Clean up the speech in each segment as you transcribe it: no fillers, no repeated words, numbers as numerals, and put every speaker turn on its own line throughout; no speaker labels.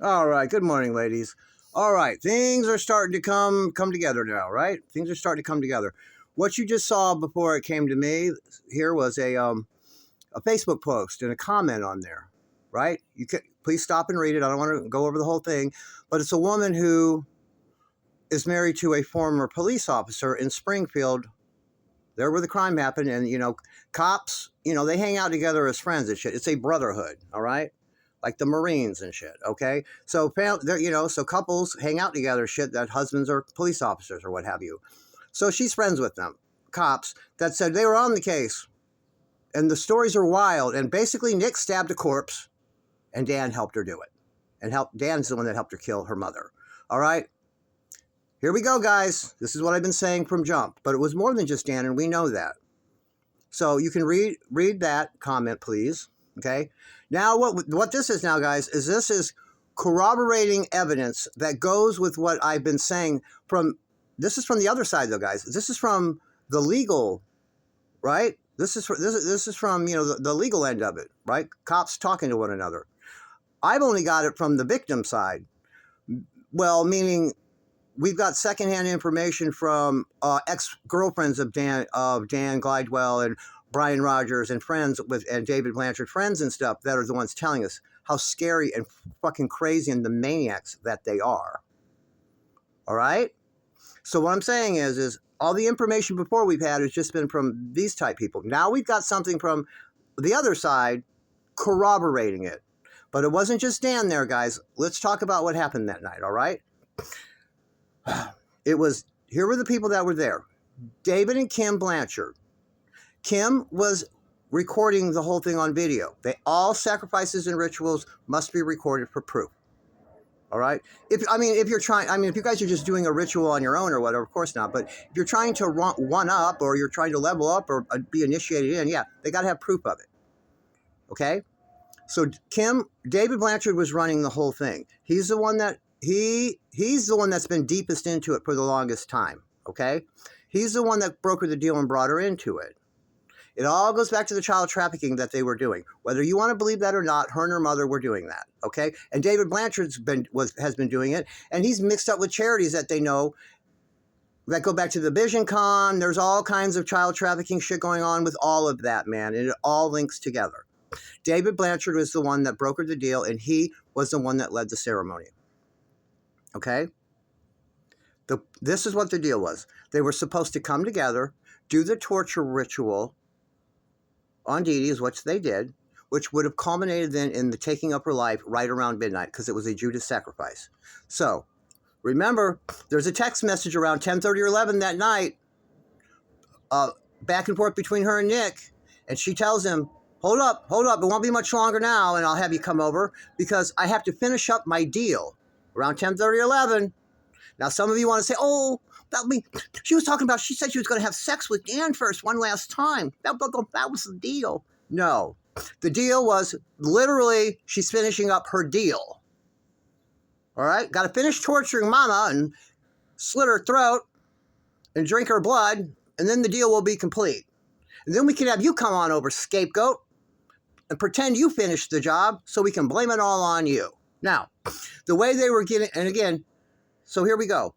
All right. Good morning, ladies. All right. Things are starting to come together now, right? Things are starting to come together. What you just saw before it came to me here was a Facebook post and a comment on there, right? You can please stop and read it. I don't want to go over the whole thing, but it's a woman who is married to a former police officer in Springfield, there where the crime happened, and cops, they hang out together as friends and shit. It's a brotherhood, all right? Like the Marines and shit, okay? So, so couples hang out together, shit, that husbands are police officers or what have you. So she's friends with them, cops, that said they were on the case. And the stories are wild. And basically, Nick stabbed a corpse, and Dan helped her do it. And Dan's the one that helped her kill her mother. All right? Here we go, guys. This is what I've been saying from jump. But it was more than just Dan, and we know that. So you can read that comment, please. Okay? Now, what this is now, guys, is this is corroborating evidence that goes with what I've been saying from... This is from the other side, though, guys. This is from the legal, right? This is from the legal end of it, right? Cops talking to one another. I've only got it from the victim side. Well, meaning we've got secondhand information from ex-girlfriends of Dan Glidewell and Brian Rogers and and David Blanchard, friends and stuff, that are the ones telling us how scary and fucking crazy and the maniacs that they are. All right? So what I'm saying is all the information before we've had has just been from these type people. Now we've got something from the other side corroborating it. But it wasn't just Dan there, guys. Let's talk about what happened that night, all right? Here were the people that were there. David and Kim Blanchard. Kim was recording the whole thing on video. All sacrifices and rituals must be recorded for proof. All right. If you guys are just doing a ritual on your own or whatever, of course not. But if you're trying to one up or you're trying to level up or be initiated in, yeah, they got to have proof of it. Okay. So David Blanchard was running the whole thing. He's the one that he's the one that's been deepest into it for the longest time. Okay. He's the one that brokered the deal and brought her into it. It all goes back to the child trafficking that they were doing. Whether you want to believe that or not, her and her mother were doing that, okay? And David Blanchard has been doing it, and he's mixed up with charities that they know that go back to the Vision Con. There's all kinds of child trafficking shit going on with all of that, man, and it all links together. David Blanchard was the one that brokered the deal, and he was the one that led the ceremony, okay? This is what the deal was. They were supposed to come together, do the torture ritual on Dee Dee, is what they did, which would have culminated then in the taking of her life right around midnight because it was a Judas sacrifice. So, remember, there's a text message around 10:30 or 11 that night, back and forth between her and Nick, and she tells him, hold up, it won't be much longer now, and I'll have you come over because I have to finish up my deal around 10:30 or 11. Now, some of you want to say, oh, she said she was going to have sex with Dan first one last time. That was the deal. No. The deal was literally she's finishing up her deal. All right? Got to finish torturing Mama and slit her throat and drink her blood, and then the deal will be complete. And then we can have you come on over, scapegoat, and pretend you finished the job so we can blame it all on you. Now, the way they were getting, and again, so here we go.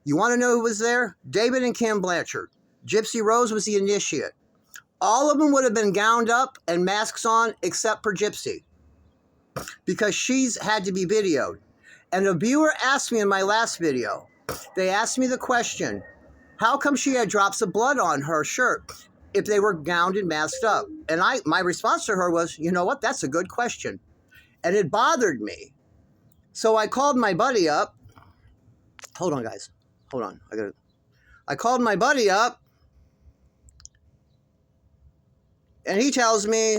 You want to know who was there? David and Kim Blanchard. GYPSY Rose was the initiate. All of them would have been gowned up and masks on except for GYPSY because she's had to be videoed. And a viewer asked me in my last video, they asked me the question, how come she had drops of blood on her shirt if they were gowned and masked up? And my response to her was, you know what? That's a good question. And it bothered me. So I called my buddy up. Hold on, guys. Hold on. I called my buddy up, and he tells me,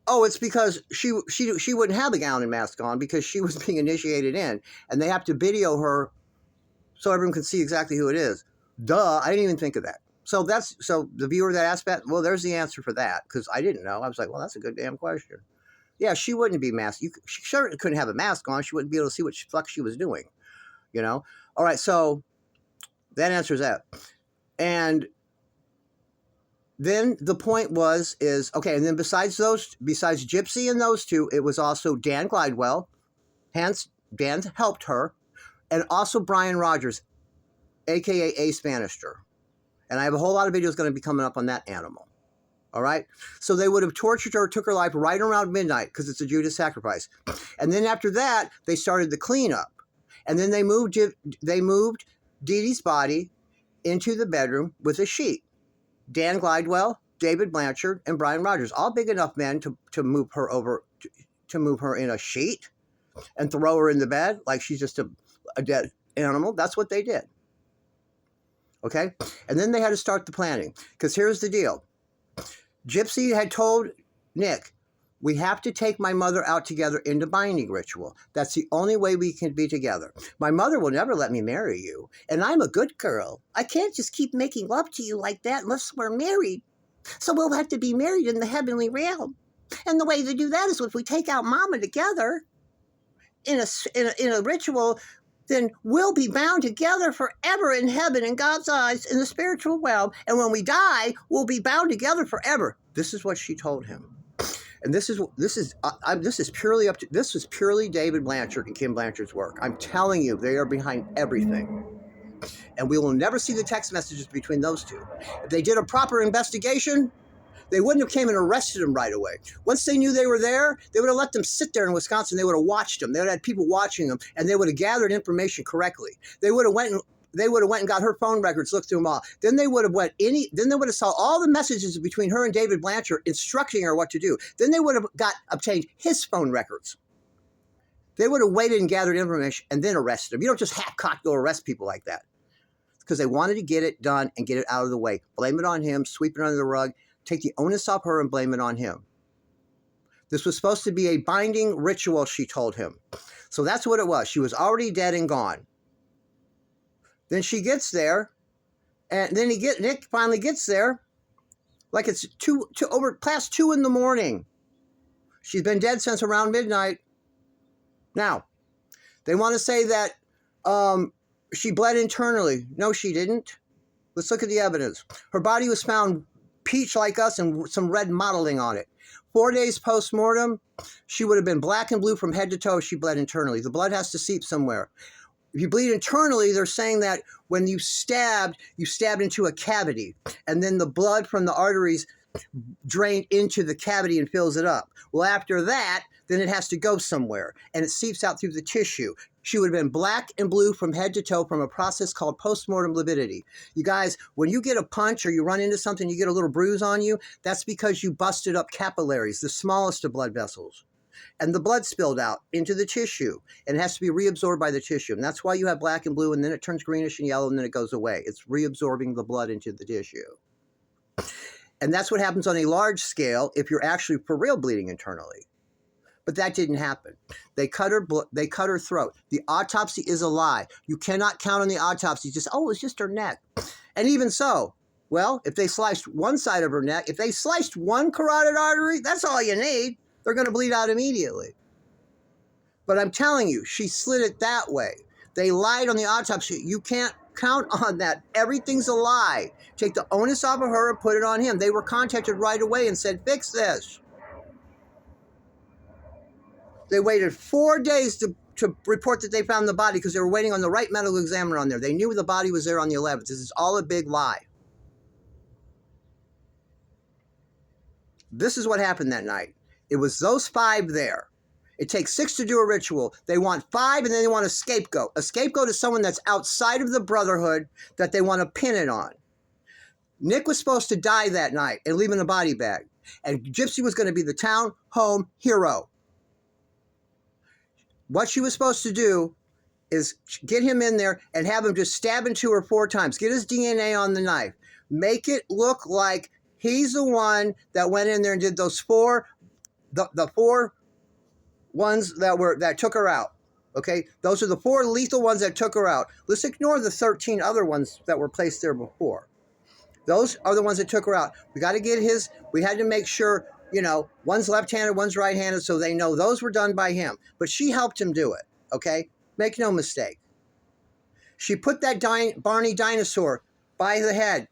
oh, it's because she wouldn't have the gown and mask on because she was being initiated in, and they have to video her so everyone can see exactly who it is. Duh, I didn't even think of that. So the viewer that asked that, well, there's the answer for that because I didn't know. I was like, well, that's a good damn question. Yeah, she wouldn't be masked. She sure couldn't have a mask on. She wouldn't be able to see what the fuck she was doing. All right, so that answers that. And then the point is, okay, and then besides GYPSY and those two, it was also Dan Glidewell Hence, Dan helped her, and also Brian Rogers, a.k.a. Ace Bannister. And I have a whole lot of videos going to be coming up on that animal. All right? So they would have tortured her, took her life right around midnight because it's a Judas sacrifice. And then after that, they started the cleanup. And then they moved Dee Dee's body into the bedroom with a sheet. Dan Glidewell, David Blanchard, and Brian Rogers, all big enough men to move her over, to move her in a sheet and throw her in the bed like she's just a dead animal. That's what they did. Okay? And then they had to start the planning. Because here's the deal. Gypsy had told Nick, we have to take my mother out together in the binding ritual. That's the only way we can be together. My mother will never let me marry you. And I'm a good girl. I can't just keep making love to you like that unless we're married. So we'll have to be married in the heavenly realm. And the way to do that is if we take out Mama together in a ritual, then we'll be bound together forever in heaven in God's eyes in the spiritual realm. And when we die, we'll be bound together forever. This is what she told him. And this is purely David Blanchard and Kim Blanchard's work. I'm telling you, they are behind everything. And we will never see the text messages between those two. If they did a proper investigation, they wouldn't have came and arrested them right away. Once they knew they were there, they would have let them sit there in Wisconsin. They would have watched them. They would have had people watching them, and they would have gathered information correctly. They would have went and got her phone records, looked through them all. Then they would have saw all the messages between her and David Blanchard instructing her what to do. Then they would have obtained his phone records. They would have waited and gathered information and then arrested him. You don't just half-cocked go arrest people like that. Because they wanted to get it done and get it out of the way. Blame it on him, sweep it under the rug, take the onus off her and blame it on him. This was supposed to be a binding ritual, she told him. So that's what it was. She was already dead and gone. Then she gets there, and then Nick finally gets there, like it's past 2 in the morning. She's been dead since around midnight. Now, they want to say that she bled internally. No, she didn't. Let's look at the evidence. Her body was found peach like us and some red mottling on it. 4 days post-mortem, she would have been black and blue from head to toe if she bled internally. The blood has to seep somewhere. If you bleed internally, they're saying that when you stabbed into a cavity, and then the blood from the arteries drained into the cavity and fills it up. Well, after that, then it has to go somewhere, and it seeps out through the tissue. She would have been black and blue from head to toe from a process called postmortem lividity. You guys, when you get a punch or you run into something, you get a little bruise on you, that's because you busted up capillaries, the smallest of blood vessels. And the blood spilled out into the tissue, and it has to be reabsorbed by the tissue. And that's why you have black and blue, and then it turns greenish and yellow, and then it goes away. It's reabsorbing the blood into the tissue. And that's what happens on a large scale if you're actually for real bleeding internally. But that didn't happen. They cut her throat. The autopsy is a lie. You cannot count on the autopsy. Just, oh, it's just her neck. And even so, well, if they sliced one side of her neck, if they sliced one carotid artery, that's all you need. They're going to bleed out immediately. But I'm telling you, she slit it that way. They lied on the autopsy. You can't count on that. Everything's a lie. Take the onus off of her and put it on him. They were contacted right away and said, fix this. They waited 4 days to report that they found the body because they were waiting on the right medical examiner on there. They knew the body was there on the 11th. This is all a big lie. This is what happened that night. It was those 5 there. It takes 6 to do a ritual. They want 5, and then they want a scapegoat. A scapegoat is someone that's outside of the brotherhood that they want to pin it on. Nick was supposed to die that night and leave in a body bag. And Gypsy was going to be the town home hero. What she was supposed to do is get him in there and have him just stab into her 4 times. Get his DNA on the knife. Make it look like he's the one that went in there and did those 4, the 4 ones that took her out. Okay? Those are the 4 lethal ones that took her out. Let's ignore the 13 other ones that were placed there before. Those are the ones that took her out. We got to get we had to make sure, you know, one's left-handed, one's right-handed, so they know those were done by him. But she helped him do it, okay? Make no mistake. She put that Barney dinosaur by the head.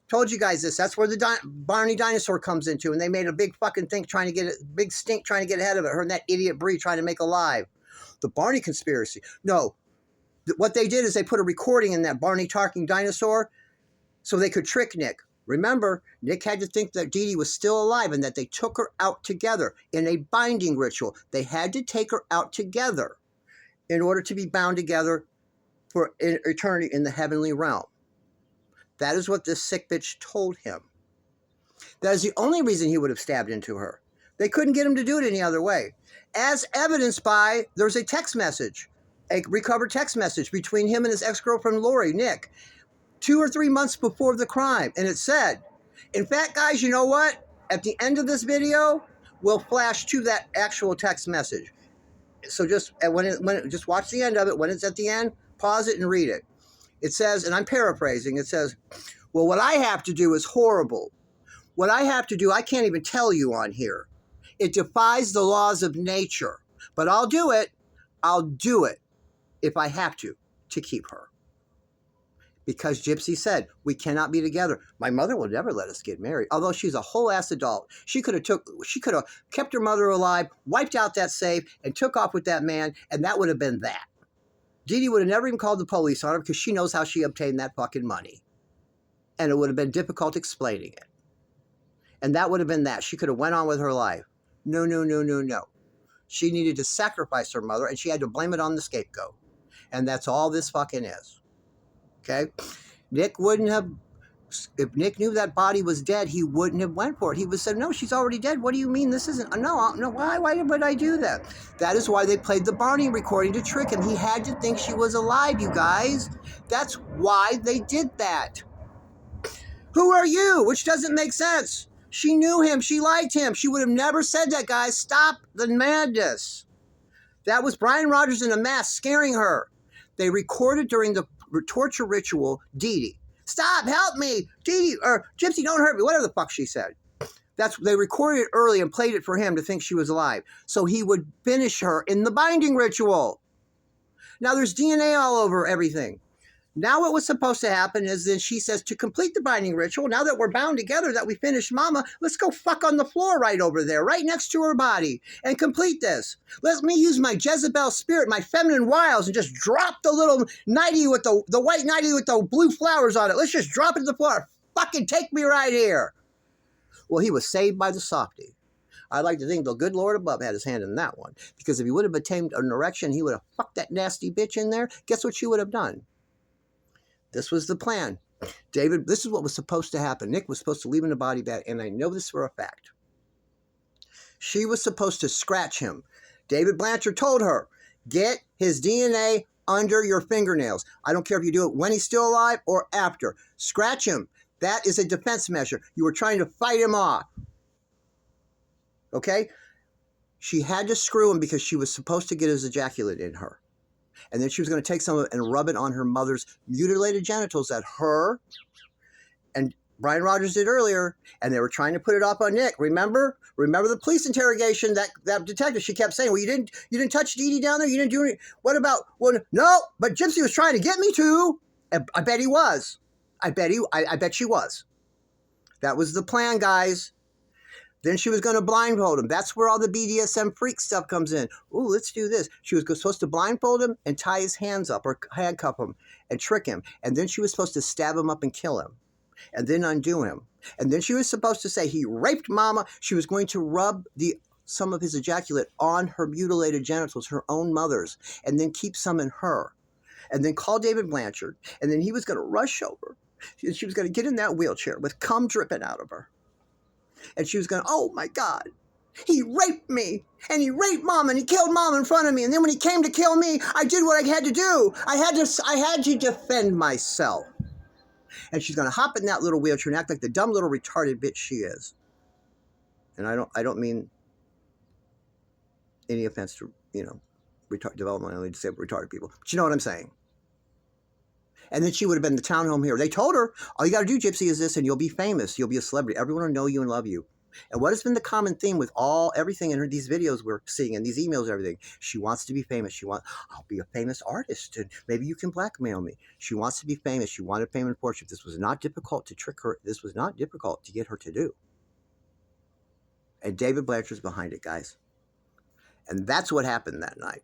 Told you guys this. That's where the Barney dinosaur comes into, and they made a big fucking stink trying to get ahead of it. Her and that idiot Bree trying to make alive. The Barney conspiracy. No, what they did is they put a recording in that Barney talking dinosaur so they could trick Nick. Remember, Nick had to think that Dee Dee was still alive and that they took her out together in a binding ritual. They had to take her out together in order to be bound together for eternity in the heavenly realm. That is what this sick bitch told him. That is the only reason he would have stabbed into her. They couldn't get him to do it any other way. As evidenced by, there's a text message, a recovered text message between him and his ex-girlfriend, Lori, Nick, 2 or 3 months before the crime. And it said, in fact, guys, you know what? At the end of this video, we'll flash to that actual text message. So just just watch the end of it. When it's at the end, pause it and read it. It says, and I'm paraphrasing, it says, well, what I have to do is horrible. What I have to do, I can't even tell you on here. It defies the laws of nature. But I'll do it. I'll do it if I have to keep her. Because Gypsy said, we cannot be together. My mother will never let us get married. Although she's a whole ass adult. She could have kept her mother alive, wiped out that safe, and took off with that man, and that would have been that. Dee Dee would have never even called the police on her because she knows how she obtained that fucking money. And it would have been difficult explaining it. And that would have been that. She could have went on with her life. No, no, no, no, no. She needed to sacrifice her mother, and she had to blame it on the scapegoat. And that's all this fucking is. Okay? Nick wouldn't have, if Nick knew that body was dead, he wouldn't have went for it. He would have said, no, she's already dead. What do you mean this isn't? No, why would I do that? That is why they played the Barney recording to trick him. He had to think she was alive, you guys. That's why they did that. Who are you? Which doesn't make sense. She knew him. She liked him. She would have never said that, guys. Stop the madness. That was Brian Rogers in a mask scaring her. They recorded during the torture ritual, Dee Dee. Stop, help me. Dee Dee, or Gypsy, don't hurt me. Whatever the fuck she said. They recorded it early and played it for him to think she was alive. So he would finish her in the binding ritual. Now there's DNA all over everything. Now what was supposed to happen is then she says, to complete the binding ritual, now that we're bound together, that we finished Mama, let's go fuck on the floor right over there, right next to her body, and complete this. Let me use my Jezebel spirit, my feminine wiles, and just drop the little nightie with the white nightie with the blue flowers on it. Let's just drop it to the floor. Fucking take me right here. Well, he was saved by the softie. I'd like to think the good Lord above had his hand in that one, because if he would have attained an erection, he would have fucked that nasty bitch in there. Guess what she would have done? This was the plan. David, this is what was supposed to happen. Nick was supposed to leave in a body bag, and I know this for a fact. She was supposed to scratch him. David Blanchard told her, get his DNA under your fingernails. I don't care if you do it when he's still alive or after. Scratch him. That is a defense measure. You were trying to fight him off. Okay? She had to screw him because she was supposed to get his ejaculate in her. And then she was going to take some of it and rub it on her mother's mutilated genitals that her and Brian Rogers did earlier. And they were trying to put it off on Nick. Remember? Remember the police interrogation, that detective, she kept saying, well, you didn't touch Dee Dee down there? You didn't do anything. What about, well, no, but Gypsy was trying to get me to. And I bet he was. I bet she was. That was the plan, guys. Then she was going to blindfold him. That's where all the BDSM freak stuff comes in. Ooh, let's do this. She was supposed to blindfold him and tie his hands up or handcuff him and trick him. And then she was supposed to stab him up and kill him. And then undo him. And then she was supposed to say he raped Mama. She was going to rub some of his ejaculate on her mutilated genitals, her own mother's, and then keep some in her. And then call David Blanchard. And then he was going to rush over. She was going to get in that wheelchair with cum dripping out of her. And she was going, oh my God, he raped me, and he raped Mom, and he killed Mom in front of me. And then when he came to kill me, I did what I had to do. I had to defend myself. And she's going to hop in that little wheelchair and act like the dumb little retarded bitch she is. And I don't mean any offense to, developmentally disabled retarded people. But you know what I'm saying. And then she would have been the townhome hero. They told her, all you got to do, Gypsy, is this, and you'll be famous. You'll be a celebrity. Everyone will know you and love you. And what has been the common theme with everything in these videos we're seeing and these emails and everything? She wants to be famous. I'll be a famous artist, and maybe you can blackmail me. She wants to be famous. She wanted fame and fortune. This was not difficult to trick her. This was not difficult to get her to do. And David Blanchard's behind it, guys. And that's what happened that night.